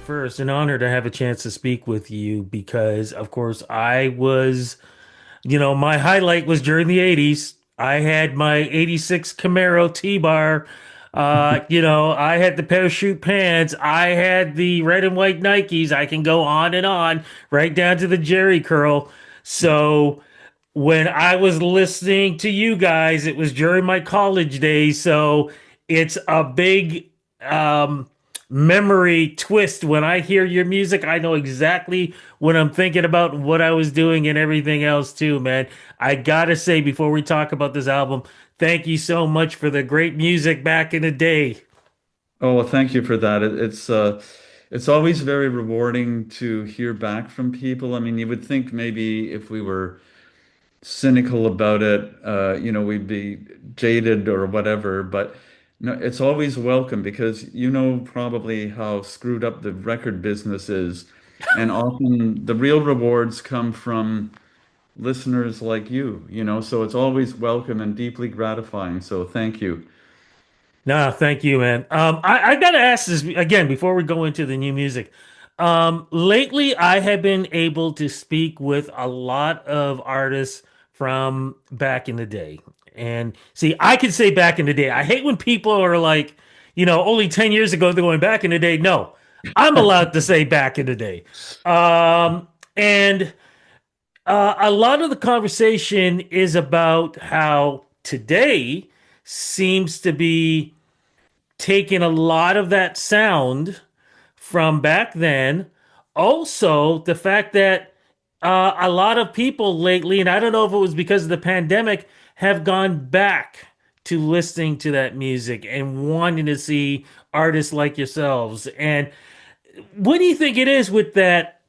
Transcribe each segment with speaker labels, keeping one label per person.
Speaker 1: first, an honor to have a chance to speak with you because, of course, my highlight was during the 80s. I had my 86 Camaro T-Bar. I had the parachute pants. I had the red and white Nikes. I can go on and on, right down to the Jerry curl. So when I was listening to you guys, it was during my college days. So it's a big um, memory twist. When I hear your music, I know exactly what I'm thinking about, what I was doing, and everything else too, man. I gotta say, before we talk about this album, thank you so much for the great music back in the day.
Speaker 2: Oh, well, thank you for that. It's always very rewarding to hear back from people. I mean, you would think maybe if we were cynical about it, we'd be jaded or whatever, but no, it's always welcome because you know probably how screwed up the record business is. And often the real rewards come from listeners like you, so it's always welcome and deeply gratifying. So thank you.
Speaker 1: No, thank you, man. I gotta ask this again before we go into the new music. Lately, I have been able to speak with a lot of artists from back in the day. And see, I can say back in the day. I hate when people are like, only 10 years ago they're going back in the day. No, I'm allowed to say back in the day. And a lot of the conversation is about how today seems to be taking a lot of that sound from back then. Also, the fact that a lot of people lately, and I don't know if it was because of the pandemic, have gone back to listening to that music and wanting to see artists like yourselves. And what do you think it is with that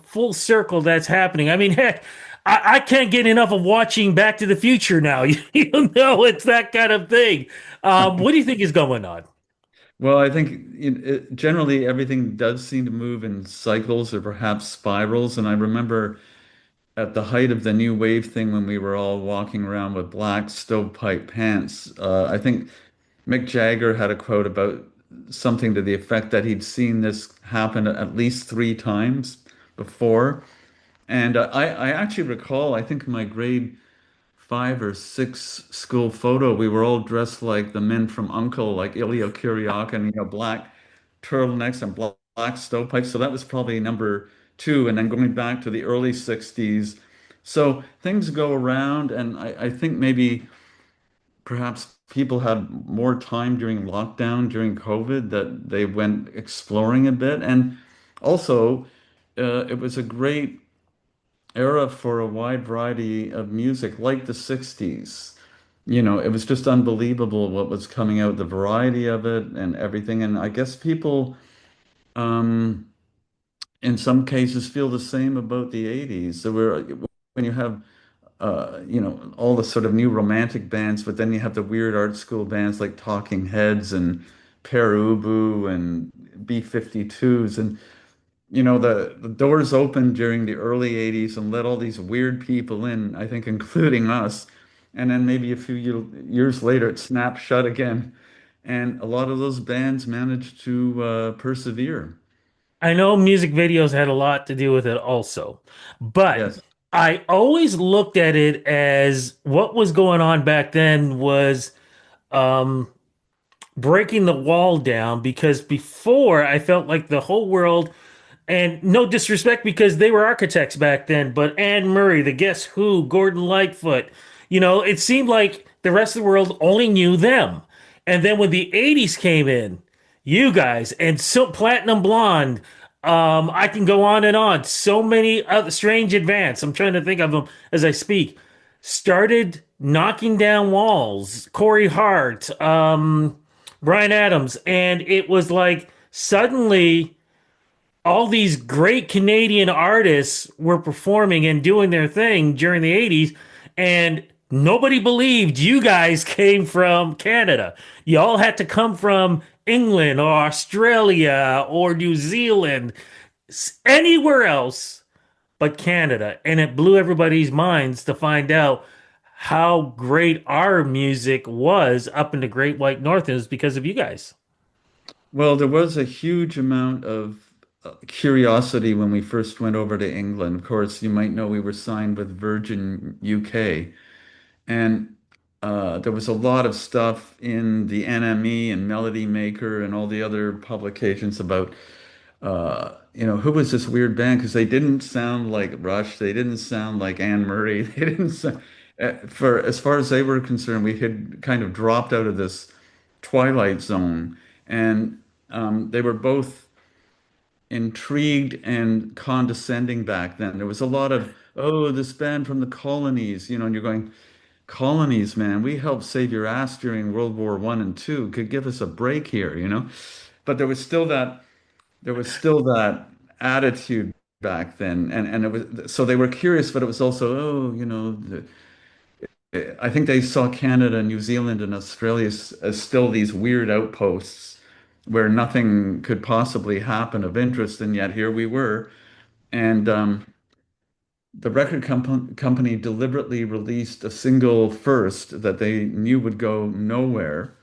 Speaker 1: full circle that's happening? I mean, heck, I can't get enough of watching Back to the Future now. It's that kind of thing. What do you think is going on?
Speaker 2: Well, I think generally everything does seem to move in cycles or perhaps spirals. And I remember at the height of the new wave thing when we were all walking around with black stovepipe pants, I think Mick Jagger had a quote about something to the effect that he'd seen this happen at least 3 times before. And I actually recall, I think in my grade 5 or 6 school photo, we were all dressed like the men from Uncle, like Ilya Kuryak, and black turtlenecks and black stovepipes. So that was probably number two. And then going back to the early 60s. So things go around, and I think maybe perhaps people had more time during lockdown, during COVID, that they went exploring a bit. And also, it was a great era for a wide variety of music, like the 60s. It was just unbelievable what was coming out, the variety of it and everything. And I guess people, um, in some cases, feel the same about the 80s. So when you have, all the sort of new romantic bands, but then you have the weird art school bands like Talking Heads and Pere Ubu and B-52s. And the doors opened during the early 80s and let all these weird people in, I think including us. And then maybe a few years later, it snapped shut again. And a lot of those bands managed to persevere.
Speaker 1: I know music videos had a lot to do with it also, but
Speaker 2: Yes.
Speaker 1: I always looked at it as what was going on back then was um, breaking the wall down because before I felt like the whole world, and no disrespect because they were architects back then, but Anne Murray, the Guess Who, Gordon Lightfoot, it seemed like the rest of the world only knew them. And then when the 80s came in, you guys and so Platinum Blonde, I can go on and on. So many other Strange Advance. I'm trying to think of them as I speak. Started knocking down walls. Corey Hart, Brian Adams, and it was like suddenly all these great Canadian artists were performing and doing their thing during the 80s, and nobody believed you guys came from Canada. You all had to come from England or Australia or New Zealand, anywhere else but Canada. And it blew everybody's minds to find out how great our music was up in the Great White North is because of you guys.
Speaker 2: Well, there was a huge amount of curiosity when we first went over to England. Of course, you might know we were signed with Virgin UK, and there was a lot of stuff in the NME and Melody Maker and all the other publications about who was this weird band? Because they didn't sound like Rush, they didn't sound like Anne Murray, they didn't sound, for as far as they were concerned, we had kind of dropped out of this twilight zone, and they were both intrigued and condescending back then. There was a lot of, oh, this band from the colonies, and you're going, colonies, man, we helped save your ass during World War One and Two. Could give us a break here. But there was still that attitude back then, and it was so they were curious, but it was also, oh, I think they saw Canada, New Zealand, and Australia as still these weird outposts where nothing could possibly happen of interest, and yet here we were. And the record company deliberately released a single first that they knew would go nowhere,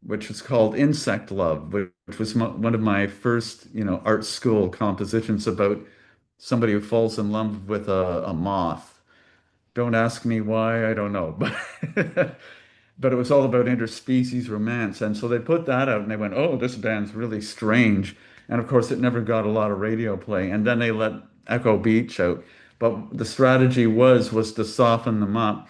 Speaker 2: which was called Insect Love, which was one of my first, art school compositions about somebody who falls in love with a moth. Don't ask me why, I don't know, but but it was all about interspecies romance. And so they put that out and they went, oh, this band's really strange. And of course, it never got a lot of radio play. And then they let Echo Beach out. But the strategy was to soften them up,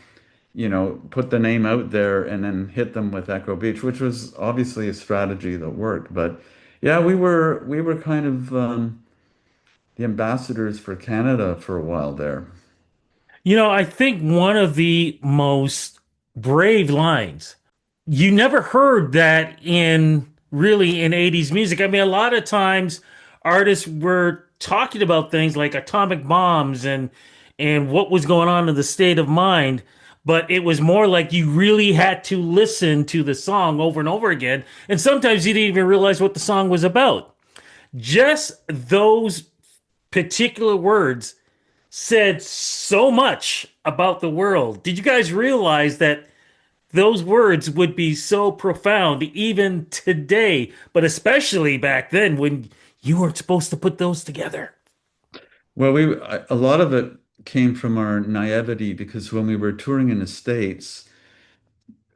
Speaker 2: put the name out there and then hit them with Echo Beach, which was obviously a strategy that worked. But yeah, we were kind of the ambassadors for Canada for a while there.
Speaker 1: I think one of the most brave lines, you never heard that in 80s music. I mean, a lot of times artists were talking about things like atomic bombs and what was going on in the state of mind, but it was more like you really had to listen to the song over and over again, and sometimes you didn't even realize what the song was about. Just those particular words said so much about the world. Did you guys realize that those words would be so profound even today, but especially back then when you weren't supposed to put those together?
Speaker 2: Well, a lot of it came from our naivety because when we were touring in the States,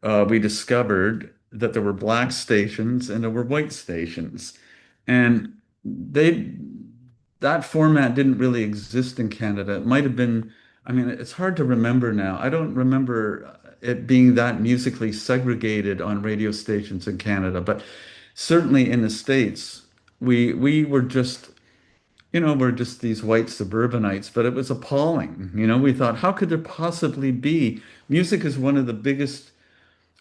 Speaker 2: we discovered that there were black stations and there were white stations. And they that format didn't really exist in Canada. It might have been, I mean, it's hard to remember now. I don't remember it being that musically segregated on radio stations in Canada, but certainly in the States, we were just, we're just these white suburbanites, but it was appalling. We thought, how could there possibly be? Music is one of the biggest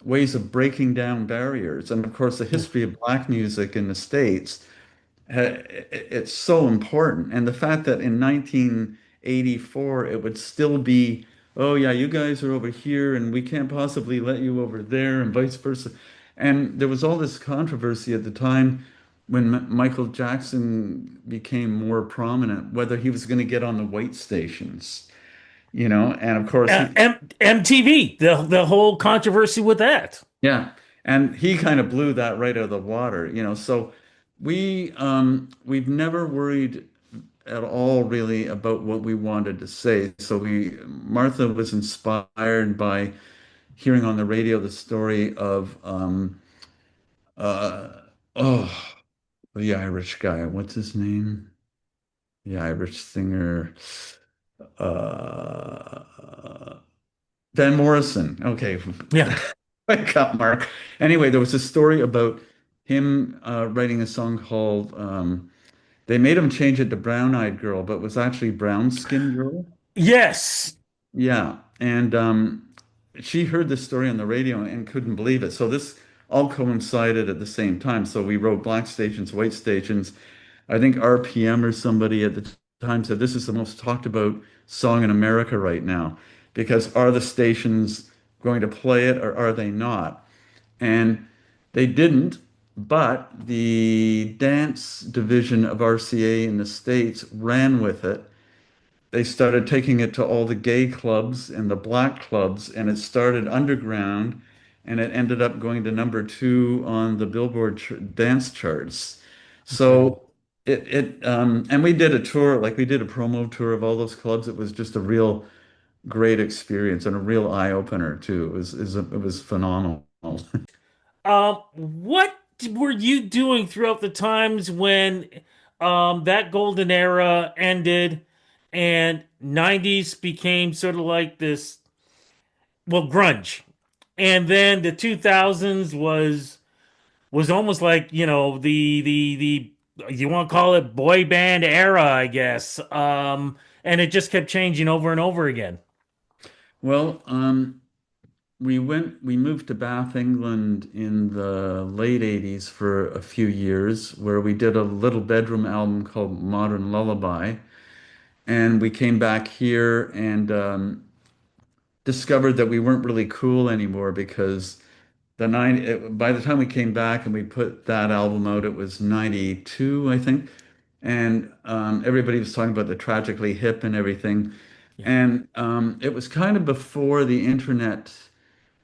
Speaker 2: ways of breaking down barriers. And of course, the history of black music in the States, it's so important. And the fact that in 1984, it would still be, oh, yeah, you guys are over here and we can't possibly let you over there, and vice versa. And there was all this controversy at the time when Michael Jackson became more prominent, whether he was going to get on the white stations, and of course
Speaker 1: MTV, the whole controversy with that.
Speaker 2: yeah, and he kind of blew that right out of the water. So we've never worried at all really about what we wanted to say. So we Martha was inspired by hearing on the radio the story of uh oh the Irish guy. What's his name? The Irish singer. Uh Van Morrison. Okay.
Speaker 1: Yeah.
Speaker 2: Wake up, Mark. Anyway, there was a story about him writing a song called they made him change it to Brown Eyed Girl, but it was actually Brown Skin Girl.
Speaker 1: Yes.
Speaker 2: Yeah. And she heard this story on the radio and couldn't believe it. So this all coincided at the same time. So we wrote Black Stations, White Stations. I think RPM or somebody at the time said this is the most talked about song in America right now because are the stations going to play it or are they not? And they didn't, but the dance division of RCA in the States ran with it. They started taking it to all the gay clubs and the black clubs, and it started underground. and it ended up going to number two on the Billboard ch dance charts.
Speaker 1: Okay.
Speaker 2: So and we did a tour, like we did a promo tour of all those clubs. It was just a real great experience and a real eye opener too. It was phenomenal.
Speaker 1: What were you doing throughout the times when that golden era ended and 90s became sort of like this, well, grunge. And then the 2000s was almost like, the you want to call it boy band era, I guess. And it just kept changing over and over again.
Speaker 2: Well, we moved to Bath, England in the late 80s for a few years where we did a little bedroom album called Modern Lullaby. And we came back here and discovered that we weren't really cool anymore because by the time we came back and we put that album out, it was 92, I think. And everybody was talking about the Tragically Hip and everything.
Speaker 1: Yeah.
Speaker 2: And it was kind of before the internet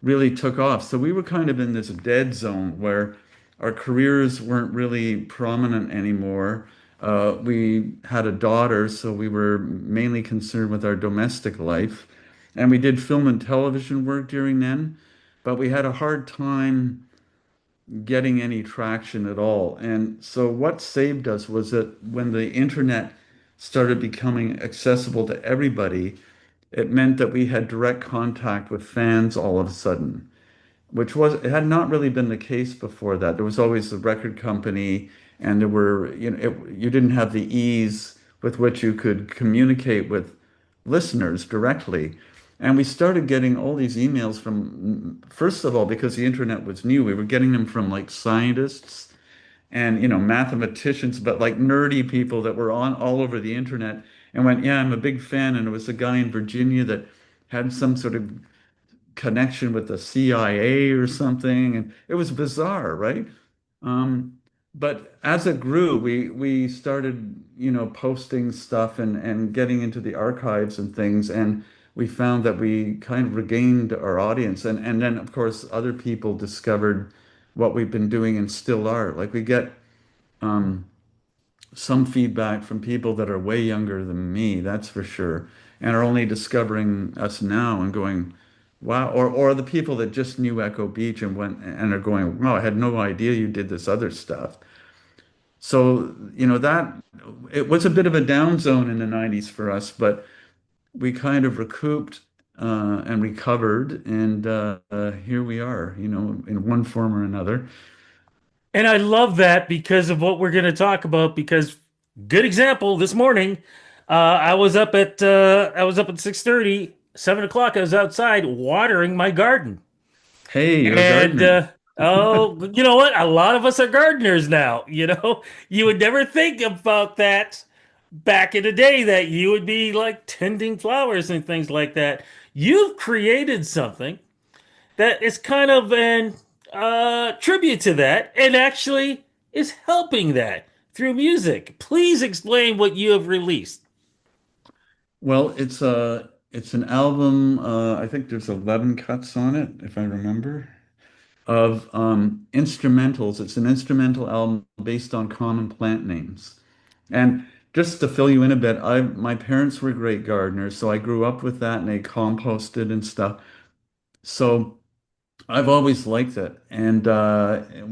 Speaker 2: really took off. So we were kind of in this dead zone where our careers weren't really prominent anymore. We had a daughter, so we were mainly concerned with our domestic life. And we did film and television work during then, but we had a hard time getting any traction at all. And so what saved us was that when the internet started becoming accessible to everybody, it meant that we had direct contact with fans all of a sudden, which was it had not really been the case before that. There was always the record company, and there were, you didn't have the ease with which you could communicate with listeners directly. And we started getting all these emails from, first of all, because the internet was new, we were getting them from like scientists and, mathematicians, but like nerdy people that were on all over the internet and went, yeah, I'm a big fan. And it was a guy in Virginia that had some sort of connection with the CIA or something, and it was bizarre, right? Um, but as it grew, we started, posting stuff and getting into the archives and things, and we found that we kind of regained our audience, and then of course other people discovered what we've been doing and still are. Like we get um, some feedback from people that are way younger than me, that's for sure, and are only discovering us now and going, wow, or the people that just knew Echo Beach and went and are going, wow, I had no idea you did this other stuff. So, that it was a bit of a down zone in the 90s for us, but we kind of recouped and recovered, and here we are, in one form or another.
Speaker 1: And I love that because of what we're going to talk about. Because good example, this morning, I was up at 6:30, 7 o'clock. I was outside watering my garden,
Speaker 2: Hey, you're a
Speaker 1: and
Speaker 2: gardener.
Speaker 1: oh, you know what? A lot of us are gardeners now. You would never think about that back in the day that you would be like tending flowers and things like that. You've created something that is kind of an tribute to that and actually is helping that through music. Please explain what you have released.
Speaker 2: Well, it's an album. I think there's 11 cuts on it, if I remember, of instrumentals. It's an instrumental album based on common plant names. And just to fill you in a bit, I my parents were great gardeners, so I grew up with that, and they composted and stuff. So I've always liked it. And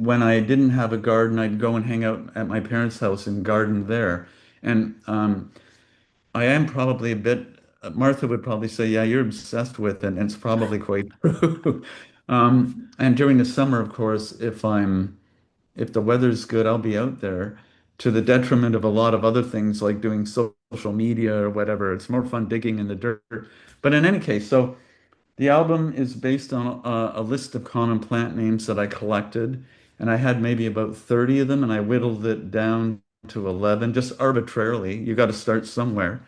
Speaker 2: when I didn't have a garden, I'd go and hang out at my parents' house and garden there. And I am probably a bit, Martha would probably say, yeah, you're obsessed with it, and it's probably quite true. And during the summer, of course, if the weather's good, I'll be out there to the detriment of a lot of other things like doing social media or whatever. It's more fun digging in the dirt. But in any case, so the album is based on a list of common plant names that I collected, and I had maybe about 30 of them, and I whittled it down to 11 just arbitrarily. You got to start somewhere.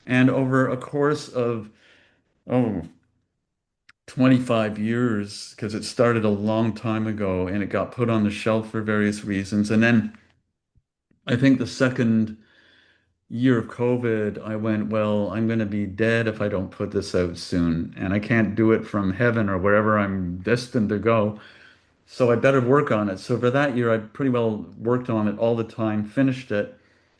Speaker 2: And over a course of, oh, 25 years, because it started a long time ago and it got put on the shelf for various reasons. And then I think the second year of COVID, I went, well, I'm going to be dead if I don't put this out soon, and I can't do it from heaven or wherever I'm destined to go. So I better work on it. So for that year, I pretty well worked on it all the time, finished it,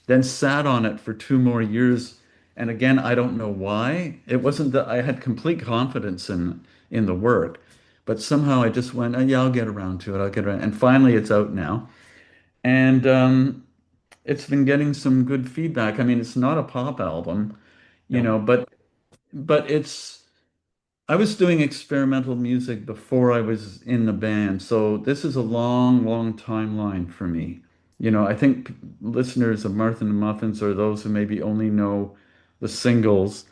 Speaker 2: then sat on it for 2 more years. And again, I don't know why. It wasn't that I had complete confidence in the work, but somehow I just went, oh, yeah, I'll get around to it. I'll get around. And finally, it's out now. And it's been getting some good feedback. I mean, it's not a pop album,
Speaker 1: No.
Speaker 2: but it's I was doing experimental music before I was in the band, so this is a long, long timeline for me. I think listeners of Martha and Muffins or those who maybe only know the singles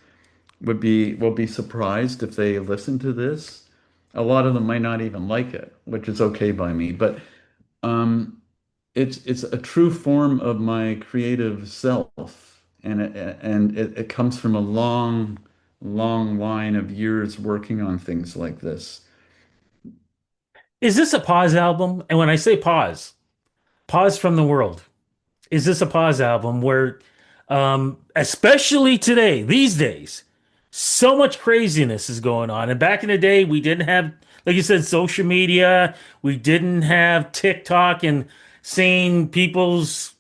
Speaker 2: will be surprised if they listen to this. A lot of them might not even like it, which is okay by me. But um, it's a true form of my creative self, and it comes from a long, long line of years working on things like this.
Speaker 1: Is this a pause album? And when I say pause, pause from the world. Is this a pause album where, especially today, these days, so much craziness is going on. And back in the day, we didn't have, like you said, social media. We didn't have TikTok and seeing people's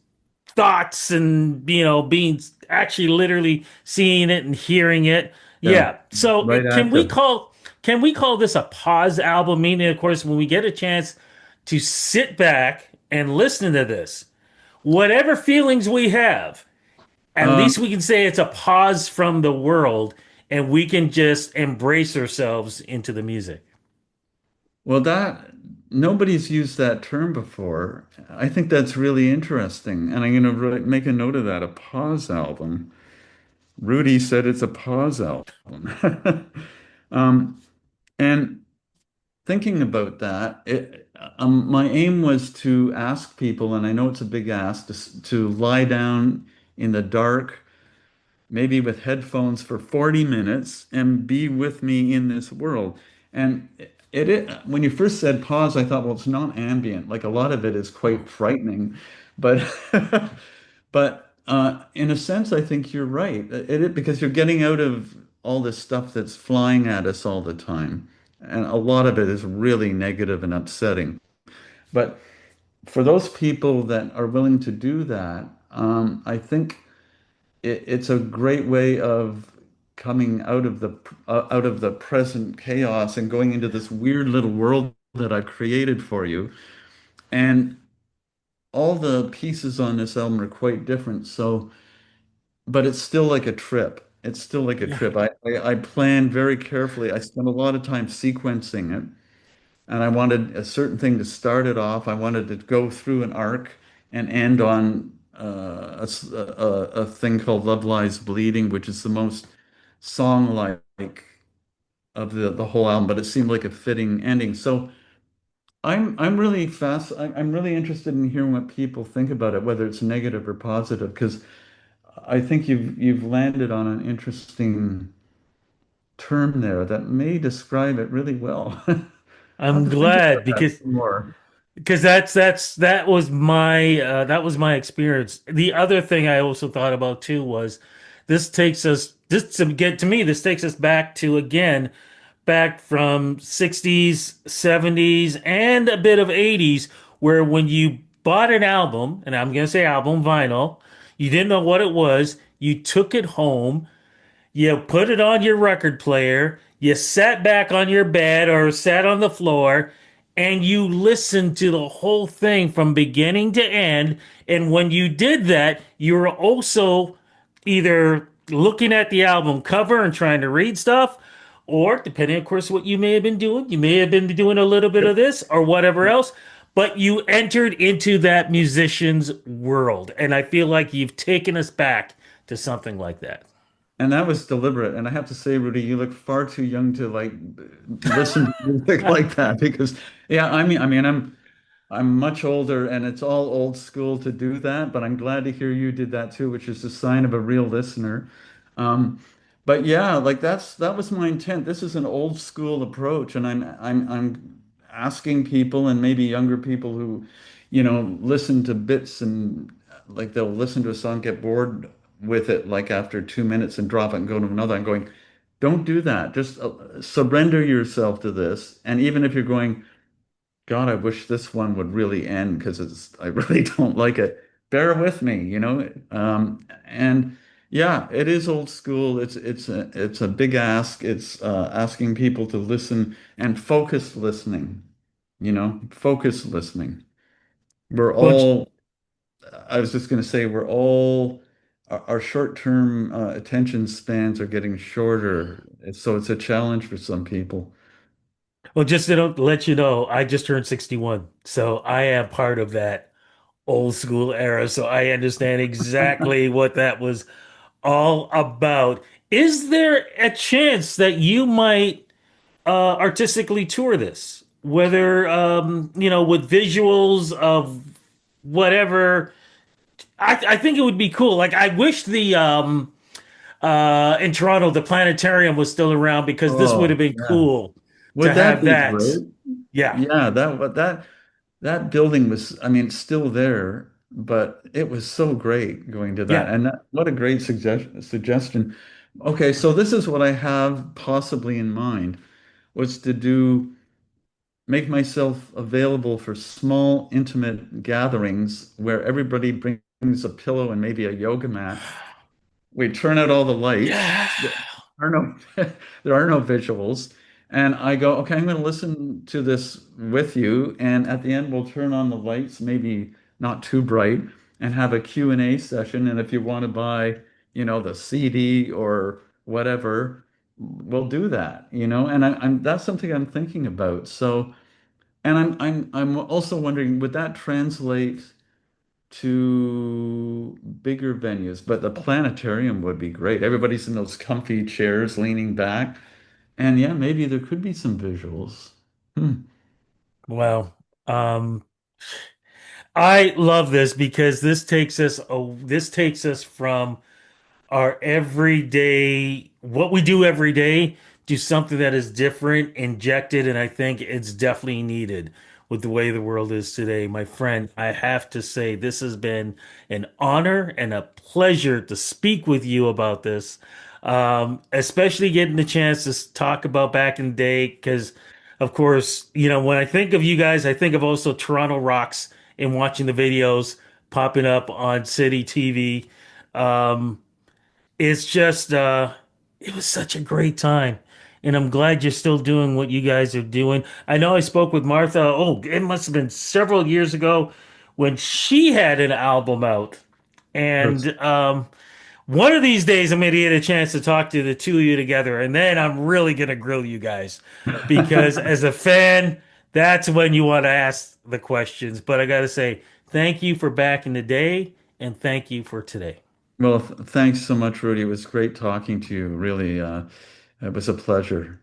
Speaker 1: thoughts and, being actually literally seeing it and hearing it.
Speaker 2: Yeah,
Speaker 1: Yeah. So
Speaker 2: right active.
Speaker 1: can we call this a pause album? Meaning, of course, when we get a chance to sit back and listen to this, whatever feelings we have, at
Speaker 2: Um,
Speaker 1: least we can say it's a pause from the world and we can just embrace ourselves into the music.
Speaker 2: well, that nobody's used that term before. I think that's really interesting, and I'm going to make a note of that. A pause album. Rudy said it's a pause album. And thinking about that, my aim was to ask people, and I know it's a big ask, to lie down in the dark, maybe with headphones for 40 minutes and be with me in this world. And when you first said pause, I thought, well, it's not ambient. Like a lot of it is quite frightening, but but in a sense, I think you're right. Because you're getting out of all this stuff that's flying at us all the time. And a lot of it is really negative and upsetting. But for those people that are willing to do that, I think it's a great way of coming out of the present chaos and going into this weird little world that I've created for you. And all the pieces on this album are quite different. So, but it's still like a trip. It's still like a
Speaker 1: Yeah.
Speaker 2: trip. I planned very carefully. I spent a lot of time sequencing it. And I wanted a certain thing to start it off. I wanted to go through an arc and end on a thing called Love Lies Bleeding, which is the most song-like of the whole album, but it seemed like a fitting ending. So I'm really interested in hearing what people think about it, whether it's negative or positive, because I think you've landed on an interesting term there that may describe it really well. I'll have
Speaker 1: I'm
Speaker 2: to think
Speaker 1: glad
Speaker 2: about that
Speaker 1: because
Speaker 2: some more.
Speaker 1: that was my experience. The other thing I also thought about too was this takes us back to again back from 60s, 70s and a bit of 80s where when you bought an album, and I'm going to say album vinyl, you didn't know what it was, you took it home, you put it on your record player, you sat back on your bed or sat on the floor, and you listened to the whole thing from beginning to end. And when you did that, you were also either looking at the album cover and trying to read stuff, or depending, of course, what you may have been doing, you may have been doing a little bit of this or whatever else, but you entered into that musician's world. And I feel like you've taken us back to something like that.
Speaker 2: And that was deliberate. And I have to say, Rudy, you look far too young to like listen to music like that because yeah, I'm much older and it's all old school to do that, but I'm glad to hear you did that too, which is a sign of a real listener. Um, but yeah, like that was my intent. This is an old school approach, and I'm asking people and maybe younger people who, listen to bits and like they'll listen to a song, get bored with it like after 2 minutes and drop it and go to another. I'm going, don't do that. Just surrender yourself to this. And even if you're going, God, I wish this one would really end because I really don't like it. Bear with me, you know? And yeah, it is old school. It's a big ask. It's asking people to listen and focus listening, focus listening. We're
Speaker 1: Well,
Speaker 2: all, I was just going to say, our short-term attention spans are getting shorter. So it's a challenge for some people.
Speaker 1: just to let you know, I just turned 61. So I am part of that old school era. So I understand exactly what that was all about. Is there a chance that you might artistically tour this? Whether with visuals of whatever. I think it would be cool. Like I wish the in Toronto the planetarium was still around because this would have
Speaker 2: Oh,
Speaker 1: been
Speaker 2: yeah.
Speaker 1: cool to
Speaker 2: Would that
Speaker 1: have
Speaker 2: be
Speaker 1: that.
Speaker 2: great?
Speaker 1: Yeah.
Speaker 2: Yeah, that building was, I mean, still there, but it was so great going to that.
Speaker 1: Yeah.
Speaker 2: And what a great suggestion. Okay, so this is what I have possibly in mind was to make myself available for small, intimate gatherings where everybody brings a pillow and maybe a yoga mat. We turn out all the lights.
Speaker 1: Yeah.
Speaker 2: There are no there are no visuals. And I go, okay, I'm going to listen to this with you. And at the end, we'll turn on the lights, maybe not too bright, and have a Q&A session. And if you want to buy, the CD or whatever, we'll do that, and that's something I'm thinking about. So, and I'm also wondering, would that translate to bigger venues? But the planetarium would be great. Everybody's in those comfy chairs leaning back. And yeah, maybe there could be some visuals. Hmm.
Speaker 1: Well, I love this because this takes us from our everyday, what we do every day, do something that is different, injected, and I think it's definitely needed with the way the world is today. My friend, I have to say, this has been an honor and a pleasure to speak with you about this, especially getting the chance to talk about back in the day, because, of course, when I think of you guys, I think of also Toronto Rocks and watching the videos popping up on City TV. Um, it's just it was such a great time. And I'm glad you're still doing what you guys are doing. I know I spoke with Martha, oh, it must have been several years ago when she had an album out.
Speaker 2: That's,
Speaker 1: And one of these days I'm gonna get a chance to talk to the two of you together, and then I'm really gonna grill you guys. Because as a fan, that's when you want to ask the questions. But I gotta say, thank you for back in the day, and thank you for today.
Speaker 2: well, thanks so much, Rudy. It was great talking to you. Really, it was a pleasure.